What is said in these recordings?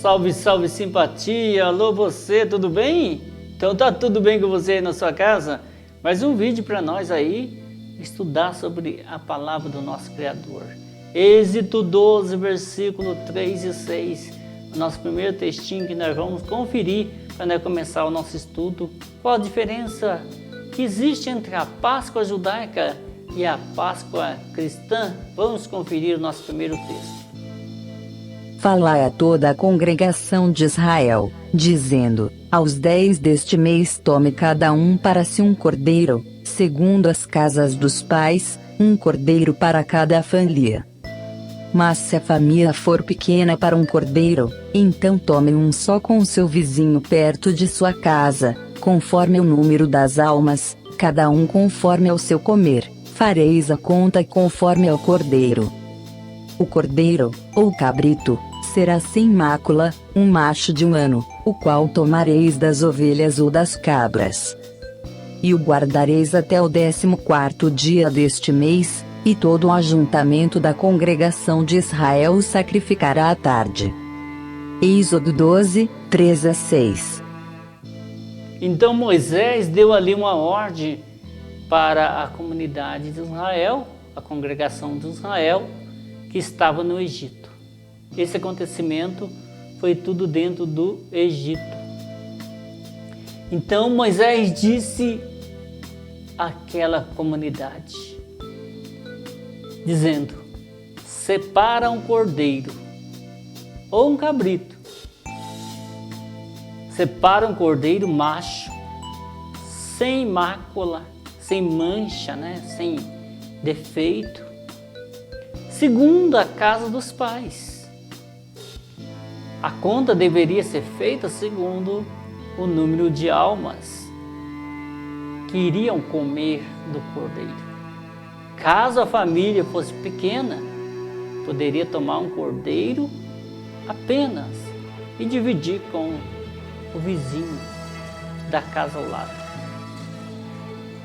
Salve, salve simpatia, alô você, tudo bem? Então tá tudo bem com você aí na sua casa? Mais um vídeo para nós aí, estudar sobre a palavra do nosso Criador. Êxodo 12, versículo 3 e 6, o nosso primeiro textinho que nós vamos conferir para nós começar o nosso estudo. Qual a diferença que existe entre a Páscoa judaica e a Páscoa cristã? Vamos conferir o nosso primeiro texto. Falai a toda a congregação de Israel, dizendo: aos 10 deste mês tome cada um para si um cordeiro, segundo as casas dos pais, um cordeiro para cada família. Mas se a família for pequena para um cordeiro, então tome um só com o seu vizinho perto de sua casa, conforme o número das almas, cada um conforme ao seu comer, fareis a conta conforme ao cordeiro. O cordeiro, ou cabrito, será sem mácula, um macho de 1 ano, o qual tomareis das ovelhas ou das cabras. E o guardareis até o 14º dia deste mês, e todo o ajuntamento da congregação de Israel o sacrificará à tarde. Êxodo 12, 3 a 6. Então Moisés deu ali uma ordem para a comunidade de Israel, a congregação de Israel, que estava no Egito. Esse acontecimento foi tudo dentro do Egito. Então Moisés disse àquela comunidade, dizendo: separa um cordeiro ou um cabrito, separa um cordeiro macho, sem mácula, sem mancha, sem defeito, segundo a casa dos pais. A conta deveria ser feita segundo o número de almas que iriam comer do cordeiro. Caso a família fosse pequena, poderia tomar um cordeiro apenas e dividir com o vizinho da casa ao lado.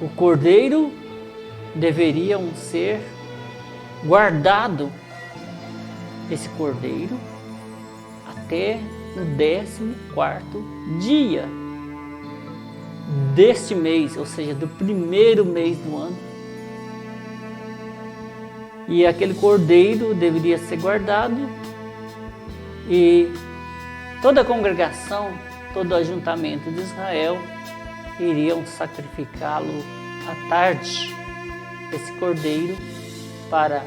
O cordeiro deveria ser guardado, esse cordeiro, até no 14º dia deste mês, ou seja, do primeiro mês do ano. E aquele cordeiro deveria ser guardado e toda a congregação, todo o ajuntamento de Israel iriam sacrificá-lo à tarde, esse cordeiro, para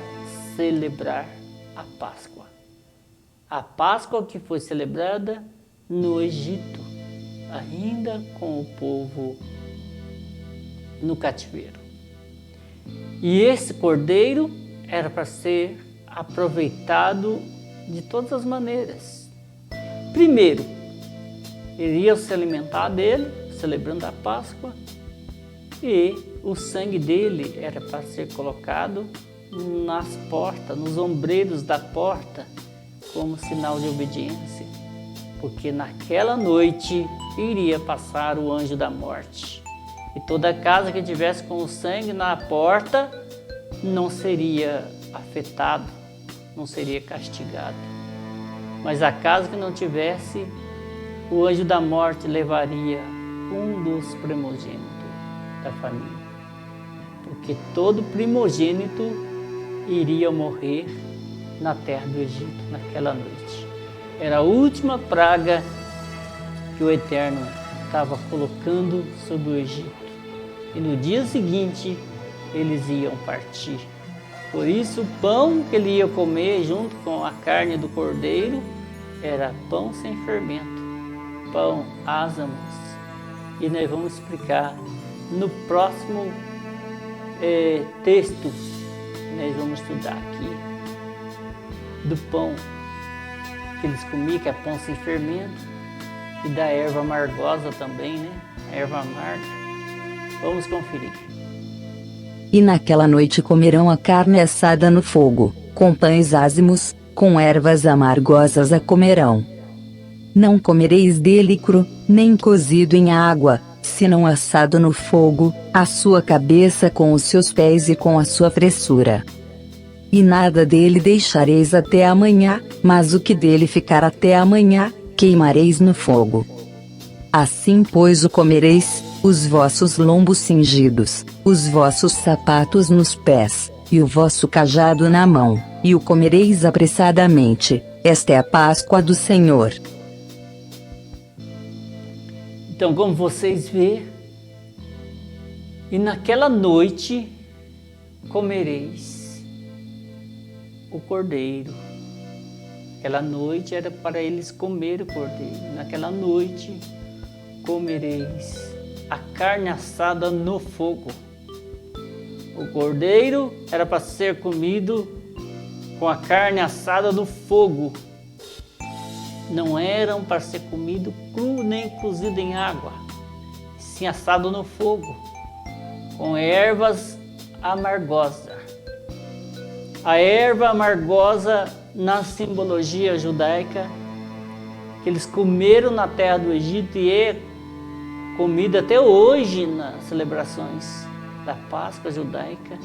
celebrar a Páscoa. A Páscoa que foi celebrada no Egito, ainda com o povo no cativeiro. E esse cordeiro era para ser aproveitado de todas as maneiras. Primeiro, iriam se alimentar dele, celebrando a Páscoa, e o sangue dele era para ser colocado nas portas, nos ombreiros da porta, como sinal de obediência, porque naquela noite iria passar o anjo da morte, e toda casa que tivesse com o sangue na porta não seria afetado, não seria castigado. Mas a casa que não tivesse, o anjo da morte levaria um dos primogênitos da família, porque todo primogênito iria morrer na terra do Egito naquela noite. Era a última praga que o Eterno estava colocando sobre o Egito. E no dia seguinte eles iam partir. Por isso o pão que ele ia comer junto com a carne do cordeiro era pão sem fermento, pão ázamos. E nós vamos explicar no próximo texto. Nós vamos estudar aqui do pão que eles comiam, que é pão sem fermento, e da erva amargosa também, a erva amarga. Vamos conferir. E naquela noite comerão a carne assada no fogo, com pães ázimos, com ervas amargosas a comerão. Não comereis dele cru, nem cozido em água, senão assado no fogo, a sua cabeça com os seus pés e com a sua fressura. E nada dele deixareis até amanhã, mas o que dele ficar até amanhã, queimareis no fogo. Assim pois o comereis, os vossos lombos cingidos, os vossos sapatos nos pés, e o vosso cajado na mão, e o comereis apressadamente. Esta é a Páscoa do Senhor. Então, como vocês vê, e naquela noite comereis o cordeiro. Aquela noite era para eles comer o cordeiro. Naquela noite comereis a carne assada no fogo. O cordeiro era para ser comido com a carne assada no fogo. Não eram para ser comido cru nem cozido em água, sim assado no fogo, com ervas amargosas. A erva amargosa, na simbologia judaica, que eles comeram na terra do Egito e é comida até hoje nas celebrações da Páscoa judaica,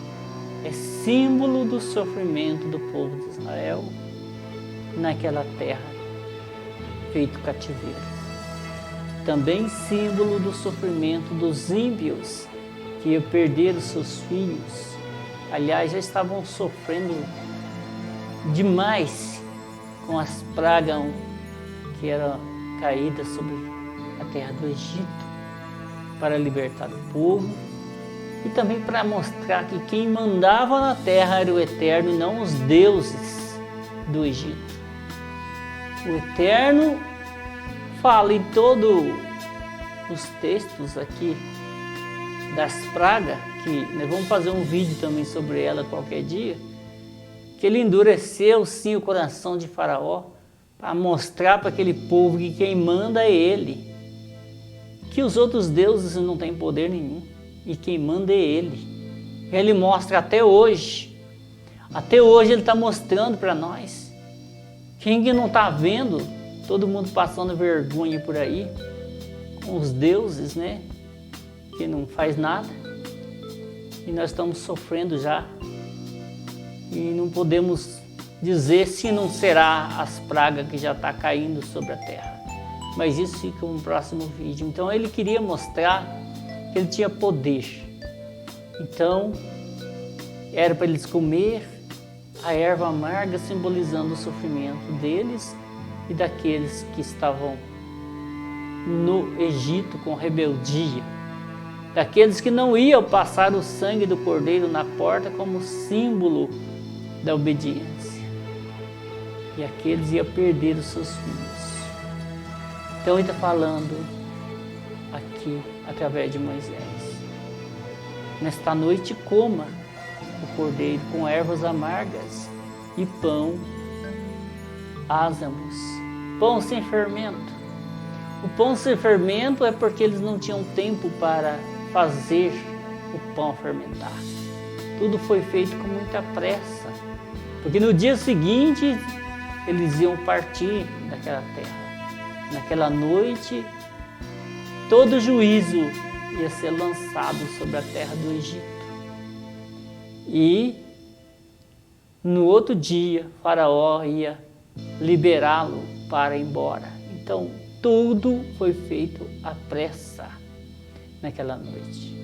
é símbolo do sofrimento do povo de Israel naquela terra feito cativeiro. Também símbolo do sofrimento dos ímpios que iam perder os seus filhos. Aliás, já estavam sofrendo demais com as pragas que eram caídas sobre a terra do Egito para libertar o povo e também para mostrar que quem mandava na terra era o Eterno e não os deuses do Egito. O Eterno fala em todos os textos aqui das pragas, que nós vamos fazer um vídeo também sobre ela qualquer dia, que ele endureceu sim o coração de Faraó para mostrar para aquele povo que quem manda é ele, que os outros deuses não têm poder nenhum e quem manda é ele. Ele mostra até hoje ele está mostrando para nós. Quem que não está vendo todo mundo passando vergonha por aí com os deuses, né? Que não faz nada e nós estamos sofrendo já e não podemos dizer se não será as pragas que já está caindo sobre a terra, mas isso fica no próximo vídeo. Então ele queria mostrar que ele tinha poder, então era para eles comer a erva amarga, simbolizando o sofrimento deles e daqueles que estavam no Egito com rebeldia, daqueles que não iam passar o sangue do cordeiro na porta como símbolo da obediência, e aqueles iam perder os seus filhos. Então ele está falando aqui através de Moisés: nesta noite coma o cordeiro com ervas amargas e pão ázimos, pão sem fermento. O pão sem fermento é porque eles não tinham tempo para fazer o pão fermentar. Tudo foi feito com muita pressa, porque no dia seguinte eles iam partir daquela terra. Naquela noite, todo juízo ia ser lançado sobre a terra do Egito. E no outro dia, Faraó ia liberá-lo para ir embora. Então, tudo foi feito à pressa naquela noite.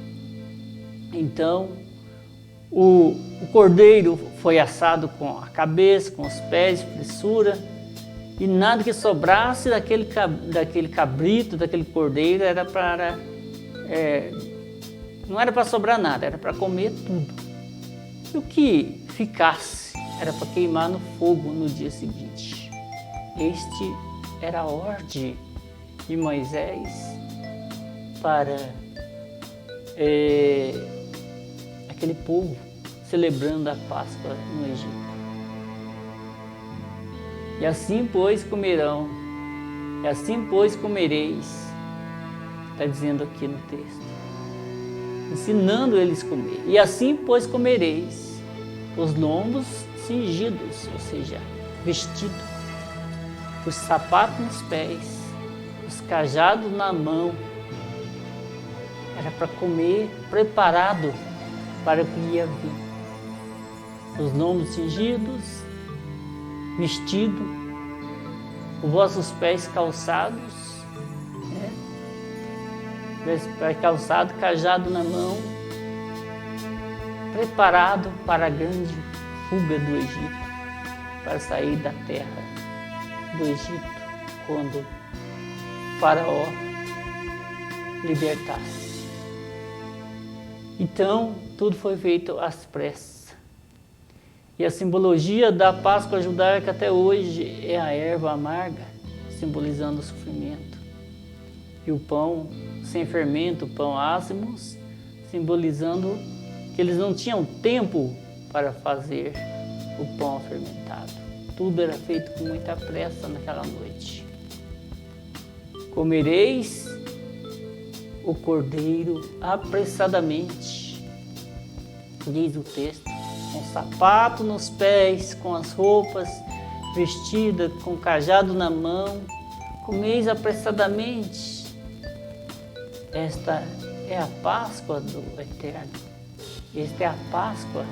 Então, o cordeiro foi assado com a cabeça, com os pés, frissura, e nada que sobrasse daquele cabrito, daquele cordeiro, era para não era para sobrar nada, era para comer tudo. E o que ficasse era para queimar no fogo no dia seguinte. Este era a ordem de Moisés para aquele povo celebrando a Páscoa no Egito. E assim pois comerão, e assim pois comereis, está dizendo aqui no texto, ensinando eles a comer. E assim pois comereis os lombos cingidos, ou seja, vestido, os sapatos nos pés, os cajados na mão. Era para comer preparado para o que ia vir. os lombos cingidos, vestido, os vossos pés calçados, pé calçado, cajado na mão, preparado para a grande fuga do Egito, para sair da terra do Egito, quando Faraó libertasse. Então, tudo foi feito às pressas. E a simbologia da Páscoa judaica até hoje é a erva amarga, simbolizando o sofrimento. E o pão sem fermento, o pão ázimos, simbolizando que eles não tinham tempo para fazer o pão fermentado. Tudo era feito com muita pressa naquela noite. Comereis o cordeiro apressadamente, diz o texto, com sapato nos pés, com as roupas vestidas, com cajado na mão. Comeis apressadamente. Esta é a Páscoa do Eterno. Esta é a Páscoa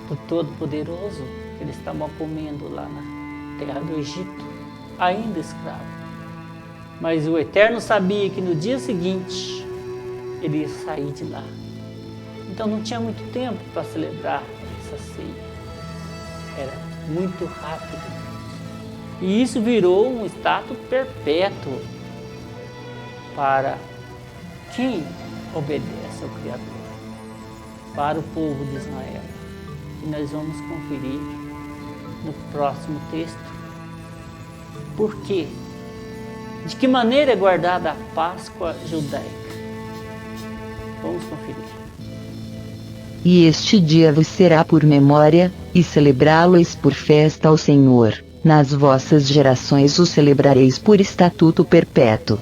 do Todo-Poderoso que eles estavam comendo lá na terra do Egito, ainda escravo. Mas o Eterno sabia que no dia seguinte ele ia sair de lá. Então não tinha muito tempo para celebrar essa ceia. Era muito rápido. E isso virou um status perpétuo para quem obedece ao Criador, para o povo de Israel. E nós vamos conferir no próximo texto. Por quê? De que maneira é guardada a Páscoa judaica? Vamos conferir. E este dia vos será por memória, e celebrá-lo-eis por festa ao Senhor. Nas vossas gerações o celebrareis por estatuto perpétuo.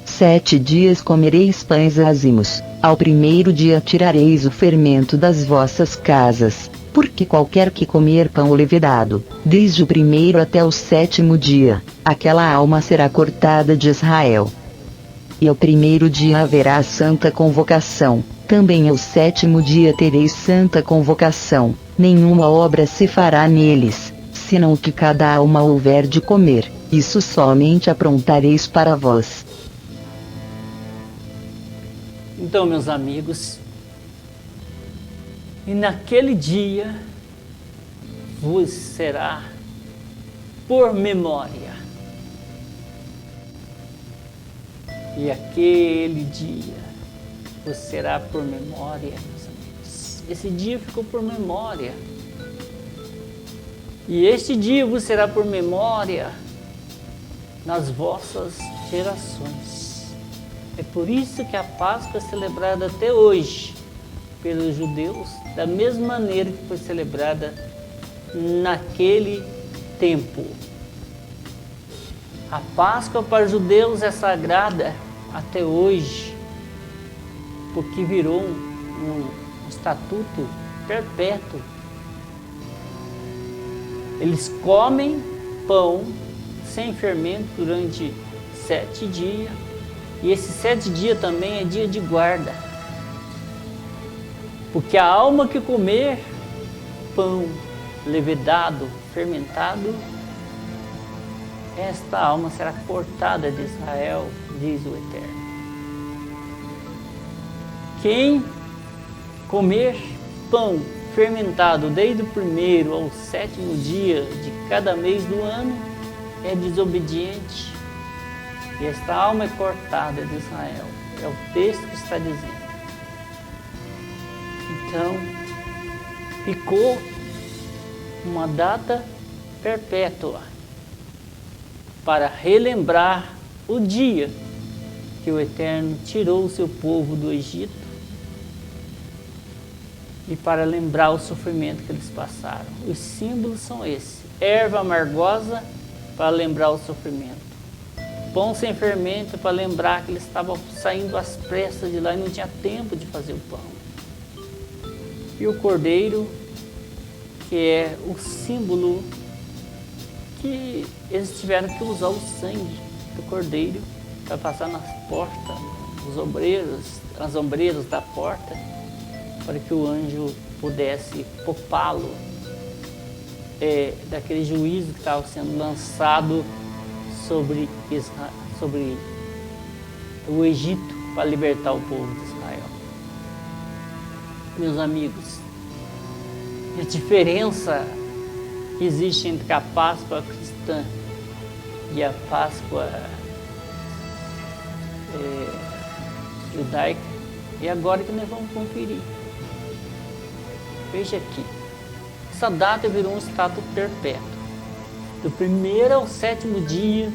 7 dias comereis pães ázimos, ao primeiro dia tirareis o fermento das vossas casas, porque qualquer que comer pão levedado, desde o primeiro até o 7º dia, aquela alma será cortada de Israel. E ao primeiro dia haverá santa convocação, também ao 7º dia tereis santa convocação, nenhuma obra se fará neles, senão o que cada alma houver de comer, isso somente aprontareis para vós. Então, meus amigos, e naquele dia vos será por memória. E aquele dia vos será por memória, meus amigos. Esse dia ficou por memória. E este dia vos será por memória nas vossas gerações. É por isso que a Páscoa é celebrada até hoje pelos judeus, da mesma maneira que foi celebrada naquele tempo. A Páscoa para os judeus é sagrada até hoje, porque virou um estatuto perpétuo. Eles comem pão sem fermento durante 7 dias, e esses 7 dias também é dia de guarda. Porque a alma que comer pão levedado, fermentado, esta alma será cortada de Israel, diz o Eterno. Quem comer pão fermentado desde o 1º ao 7º dia de cada mês do ano é desobediente. E esta alma é cortada de Israel. É o texto que está dizendo. Então, ficou uma data perpétua para relembrar o dia que o Eterno tirou o seu povo do Egito e para lembrar o sofrimento que eles passaram. Os símbolos são esses: erva amargosa para lembrar o sofrimento, pão sem fermento para lembrar que eles estavam saindo às pressas de lá e não tinha tempo de fazer o pão, e o cordeiro, que é o símbolo que eles tiveram que usar o sangue do cordeiro para passar nas portas, os ombreiros, as ombreiras da porta, para que o anjo pudesse poupá-lo daquele juízo que estava sendo lançado sobre o Egito para libertar o povo de Israel. Meus amigos, a diferença que existe entre a Páscoa cristã e a Páscoa judaica é agora que nós vamos conferir. Veja aqui, essa data virou um estado perpétuo. Do 1º ao 7º dia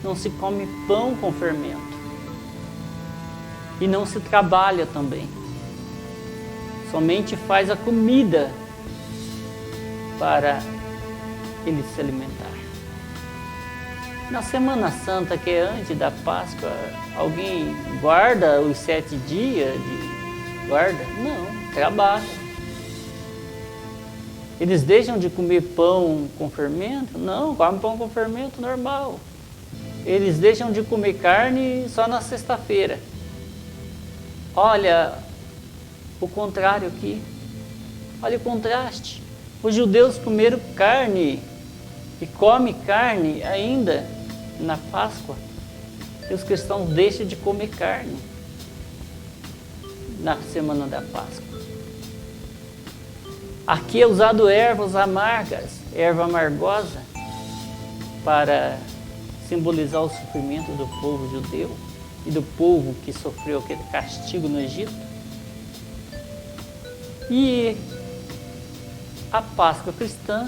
não se come pão com fermento e não se trabalha também. Somente faz a comida para ele se alimentar. Na Semana Santa, que é antes da Páscoa, alguém guarda os 7 dias de guarda? Não, trabalha. Eles deixam de comer pão com fermento? Não, comem pão com fermento normal. Eles deixam de comer carne só na sexta-feira. Olha o contrário aqui. Olha o contraste. Os judeus comeram carne e comem carne ainda na Páscoa. E os cristãos deixam de comer carne na semana da Páscoa. Aqui é usado ervas amargas, erva amargosa, para simbolizar o sofrimento do povo judeu e do povo que sofreu aquele castigo no Egito. E a Páscoa cristã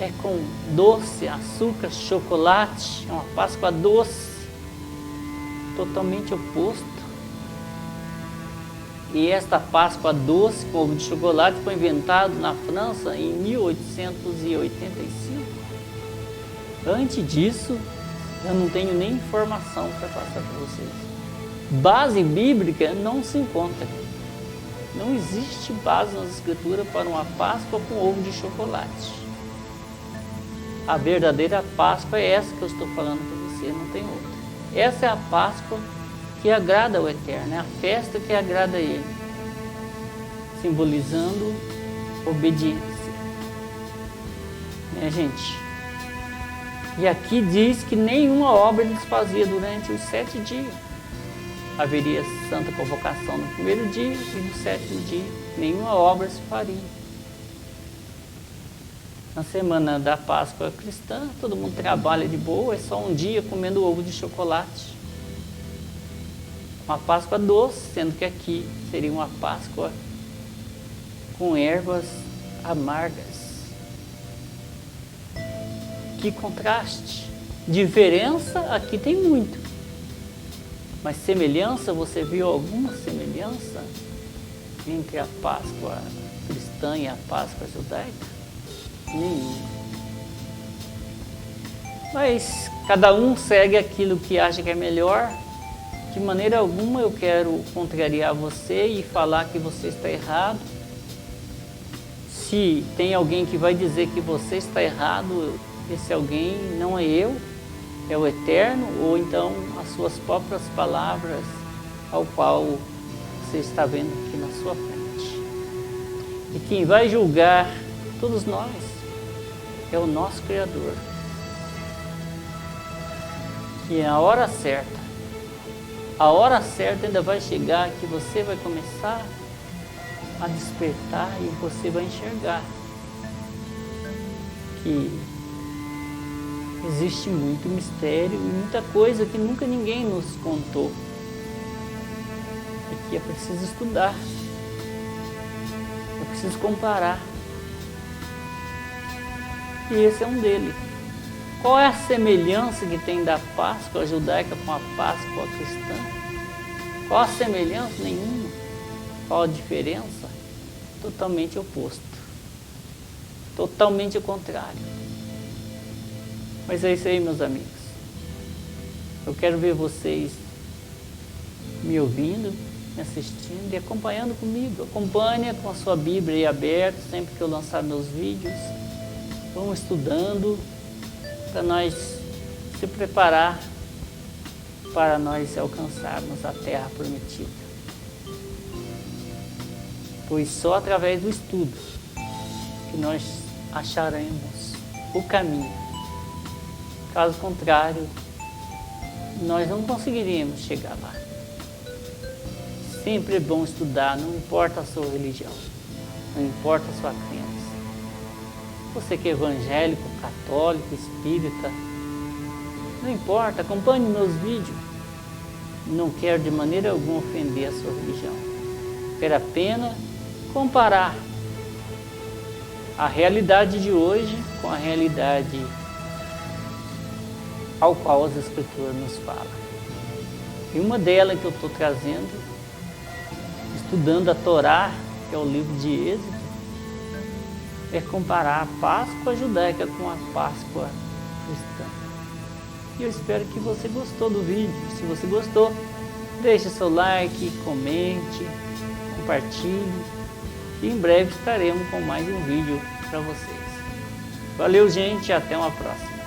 é com doce, açúcar, chocolate, é uma Páscoa doce, totalmente oposto. E esta Páscoa doce com ovo de chocolate foi inventado na França em 1885. Antes disso, eu não tenho nem informação para passar para vocês. Base bíblica não se encontra. Não existe base nas escrituras para uma Páscoa com ovo de chocolate. A verdadeira Páscoa é essa que eu estou falando para você, não tem outra. Essa é a Páscoa que agrada ao Eterno, é a festa que agrada a Ele, simbolizando obediência. Gente? E aqui diz que nenhuma obra eles faziam durante os 7 dias. Haveria santa convocação no 1º dia e no 7º dia nenhuma obra se faria. Na semana da Páscoa cristã, todo mundo trabalha de boa, é só um dia comendo ovo de chocolate. Uma Páscoa doce, sendo que aqui seria uma Páscoa com ervas amargas. Que contraste! Diferença aqui tem muito. Mas semelhança, você viu alguma semelhança entre a Páscoa cristã e a Páscoa judaica? Nenhuma. Mas cada um segue aquilo que acha que é melhor. De maneira alguma eu quero contrariar você e falar que você está errado. Se tem alguém que vai dizer que você está errado, esse alguém não é eu, é o Eterno, ou então as suas próprias palavras ao qual você está vendo aqui na sua frente. E quem vai julgar todos nós é o nosso Criador. E a hora certa ainda vai chegar que você vai começar a despertar e você vai enxergar que existe muito mistério e muita coisa que nunca ninguém nos contou. E que é preciso estudar, é preciso comparar. E esse é um deles. Qual é a semelhança que tem da Páscoa judaica com a Páscoa cristã? Qual a semelhança? Nenhuma. Qual a diferença? Totalmente oposto. Totalmente o contrário. Mas é isso aí, meus amigos. Eu quero ver vocês me ouvindo, me assistindo e acompanhando comigo. Acompanhe com a sua Bíblia aí aberta, sempre que eu lançar meus vídeos. Vamos estudando para nós se preparar para nós alcançarmos a terra prometida. pois só através do estudo que nós acharemos o caminho. Caso contrário, nós não conseguiríamos chegar lá. Sempre é bom estudar, não importa a sua religião, não importa a sua crença. Você que é evangélico, católico, espírita, não importa, acompanhe meus vídeos. Não quero de maneira alguma ofender a sua religião. Quero apenas comparar a realidade de hoje com a realidade ao qual as Escrituras nos falam. E uma delas que eu estou trazendo, estudando a Torá, que é o livro de Êxodo, é comparar a Páscoa judaica com a Páscoa cristã. E eu espero que você gostou do vídeo. Se você gostou, deixe seu like, comente, compartilhe. E em breve estaremos com mais um vídeo para vocês. Valeu, gente, até uma próxima.